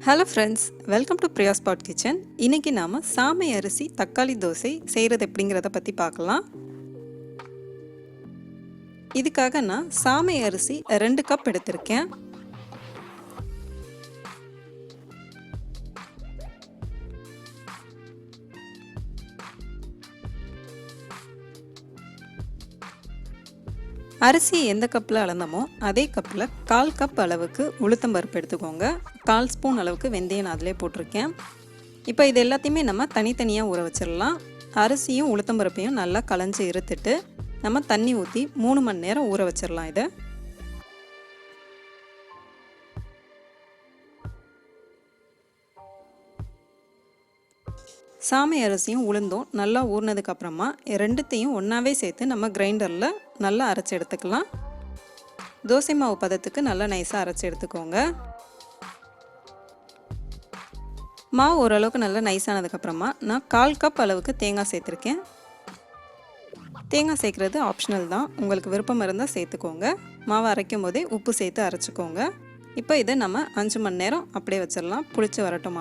Hello friends, welcome to Priya Spot Kitchen. இன்னைக்கு நாம சாமை அரிசி தக்காளி தோசை செய்யறது எப்படிங்கறத பத்தி பார்க்கலாம். இதுக்காக நான் சாமை அரிசி 2 கப் எடுத்திருக்கேன். அரிசி எந்த கப்பில் அளந்தமோ அதே கப்பில் 1/4 கப் அளவுக்கு உளுத்தம் பருப்பு எடுத்துக்கோங்க. 1/4 ஸ்பூன் அளவுக்கு வெந்தயம் அதிலே போட்டிருக்கேன். இப்போ இது எல்லாத்தையுமே நம்ம தனித்தனியாக ஊற வச்சிடலாம். அரிசியும் உளுத்தம் பருப்பையும் நல்லா களைஞ்சி இருத்துட்டு நம்ம தண்ணி ஊற்றி 3 மணி நேரம் ஊற வச்சிடலாம். இதை சாமை அரிசியும் உளுந்தும் நல்லா ஊறினதுக்கு அப்புறமா ரெண்டுத்தையும் ஒன்றாவே சேர்த்து நம்ம கிரைண்டரில் நல்லா அரைச்சி எடுத்துக்கலாம். தோசை மாவு பதத்துக்கு நல்லா நைஸாக அரைச்சி எடுத்துக்கோங்க. மாவு ஓரளவுக்கு நல்லா நைஸானதுக்கப்புறமா நான் 1/4 கப் அளவுக்கு தேங்காய் சேர்த்துருக்கேன். தேங்காய் சேர்க்குறது ஆப்ஷனல் தான், உங்களுக்கு விருப்பம் இருந்தால் சேர்த்துக்கோங்க. மாவை அரைக்கும் போதே உப்பு சேர்த்து அரைச்சிக்கோங்க. இப்போ இதை நம்ம 5 மணி நேரம் அப்படியே வச்சிடலாம். புளிச்சு வரட்டும்.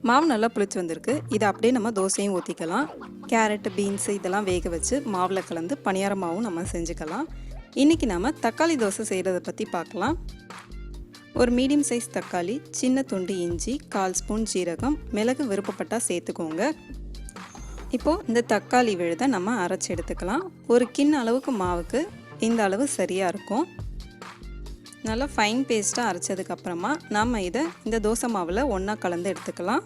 மாவு நல்லா புளிச்சு வந்திருக்கு. இதை அப்படியே நம்ம தோசையும் ஊற்றிக்கலாம். கேரட், பீன்ஸ் இதெல்லாம் வேக வச்சு மாவில் கலந்து பனியார மாவும் நம்ம செஞ்சுக்கலாம். இன்றைக்கி நம்ம தக்காளி தோசை செய்கிறத பற்றி பார்க்கலாம். ஒரு மீடியம் சைஸ் தக்காளி, சின்ன துண்டு இஞ்சி, 1/4 ஸ்பூன் ஜீரகம், மிளகு விருப்பப்பட்டால் சேர்த்துக்கோங்க. இப்போது இந்த தக்காளி விழுதை நம்ம அரைச்சி எடுத்துக்கலாம். ஒரு கிண்ண அளவுக்கு மாவுக்கு இந்த அளவு சரியாக இருக்கும். நல்லா ஃபைன் பேஸ்ட்டாக அரைச்சதுக்கப்புறமா நம்ம இதை இந்த தோசை மாவில் ஒன்றா கலந்து எடுத்துக்கலாம்.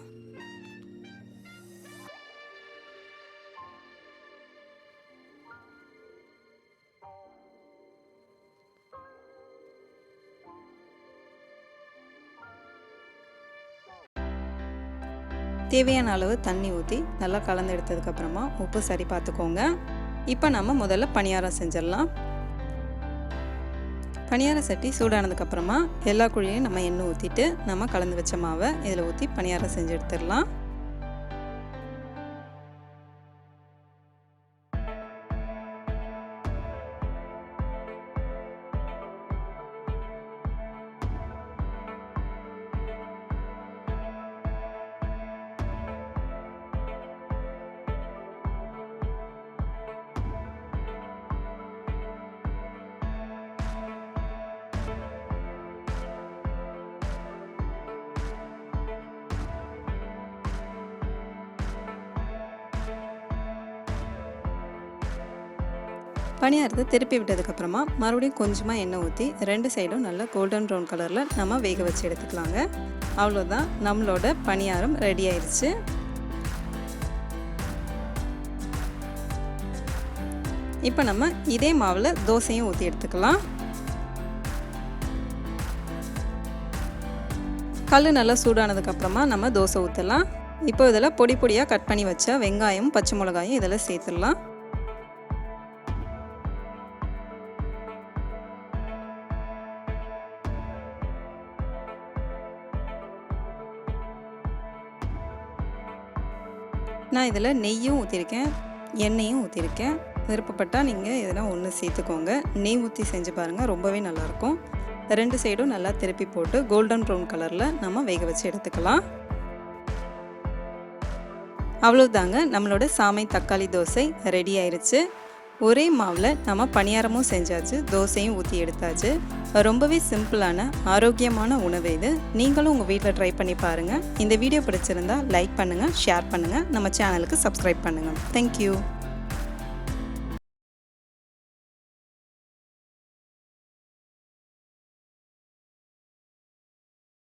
தேவையான அளவு தண்ணி ஊற்றி நல்லா கலந்து எடுத்ததுக்கப்புறமா உப்பு சரி பார்த்துக்கோங்க. இப்போ நம்ம முதல்ல பணியாரம் செஞ்சிடலாம். பனியார சட்டி சூடானதுக்கப்புறமா எல்லா குழியையும் நம்ம எண்ணெய் ஊற்றிட்டு நம்ம கலந்து வச்ச மாவை இதில் ஊற்றி பனியாரம் செஞ்சு எடுத்துடலாம். பனியாரத்தை திருப்பி விட்டதுக்கப்புறமா மறுபடியும் கொஞ்சமாக எண்ணெய் ஊற்றி 2 சைடும் நல்லா கோல்டன் ப்ரௌன் கலரில் நம்ம வேக வச்சு எடுத்துக்கலாங்க. அவ்வளோதான், நம்மளோட பனியாரம் ரெடி ஆயிடுச்சு. இப்போ நம்ம இதே மாவில் தோசையும் ஊற்றி எடுத்துக்கலாம். கல் நல்லா சூடானதுக்கப்புறமா நம்ம தோசை ஊற்றலாம். இப்போ இதில் பொடி பொடியாக கட் பண்ணி வச்ச வெங்காயம், பச்சை மிளகாயும் இதில் சேர்த்துடலாம். நான் இதில் நெய்யும் ஊற்றிருக்கேன், எண்ணெயும் ஊற்றிருக்கேன். விருப்பப்பட்டால் நீங்கள் இதெல்லாம் ஒன்று சேர்த்துக்கோங்க. நெய் ஊற்றி செஞ்சு பாருங்கள், ரொம்பவே நல்லாயிருக்கும். 2 சைடும் நல்லா திருப்பி போட்டு கோல்டன் ப்ரௌன் கலரில் நம்ம வேக வச்சு எடுத்துக்கலாம். அவ்வளோதாங்க, நம்மளோட சாமை தக்காளி தோசை ரெடி ஆயிடுச்சு. ஒரே மாவில் நம்ம பணியாரமும் செஞ்சாச்சு, தோசையும் ஊற்றி எடுத்தாச்சு. ரொம்பவே சிம்பிளான ஆரோக்கியமான உணவு இது. நீங்களும் உங்கள் வீட்டில் ட்ரை பண்ணி பாருங்கள். இந்த வீடியோ பிடிச்சிருந்தா லைக் பண்ணுங்கள், ஷேர் பண்ணுங்கள், நம்ம சேனலுக்கு சப்ஸ்கிரைப் பண்ணுங்கள். தேங்க்யூ.